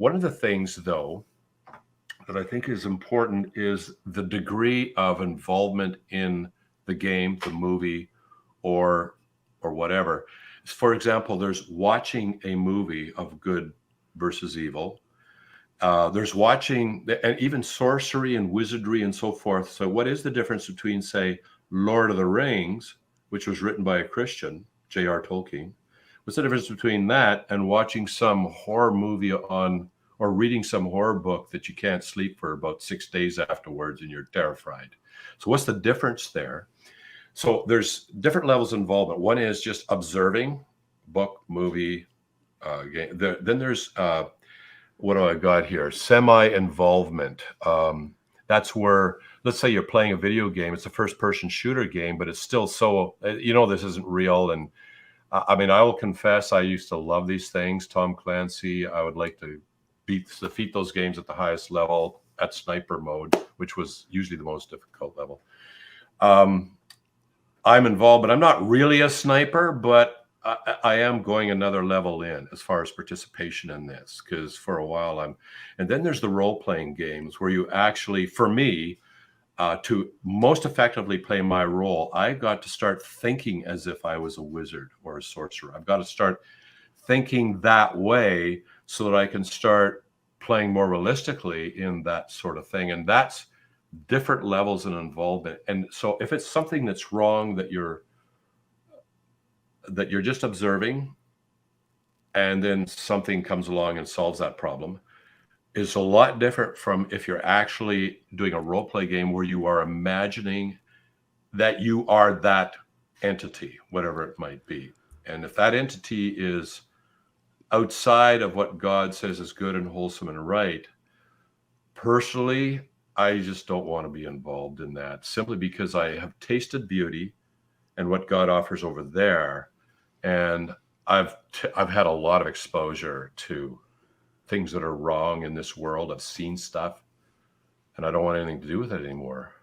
One of the things, though, that I think is important is the degree of involvement in the game, the movie, or whatever. For example, there's watching a movie of good versus evil. There's watching, and even sorcery and wizardry and so forth. So what is the difference between, say, Lord of the Rings, which was written by a Christian, J.R. Tolkien? What's the difference between that and watching some horror movie on, or reading some horror book that you can't sleep for about 6 days afterwards and you're terrified? So what's the difference there? So there's different levels of involvement. One is just observing, book, movie, game. Then there's, what do I got here? Semi-involvement. That's where, let's say you're playing a video game. It's a first-person shooter game, but it's still so, this isn't real. And I mean, I will confess, I used to love these things. Tom Clancy, I would like to defeat those games at the highest level at sniper mode, which was usually the most difficult level. I'm involved, but I'm not really a sniper, but I am going another level in as far as participation in this, because for a while and then there's the role-playing games where you actually, for me, to most effectively play my role, I got to start thinking as if I was a wizard or a sorcerer. I've got to start thinking that way so that I can start playing more realistically in that sort of thing. And that's different levels of involvement. And so if it's something that's wrong that you're just observing, and then something comes along and solves that problem, is a lot different from if you're actually doing a role play game where you are imagining that you are that entity, whatever it might be. And if that entity is outside of what God says is good and wholesome and right, personally, I just don't want to be involved in that, simply because I have tasted beauty and what God offers over there. And I've had a lot of exposure to things that are wrong in this world. I've seen stuff, and I don't want anything to do with it anymore.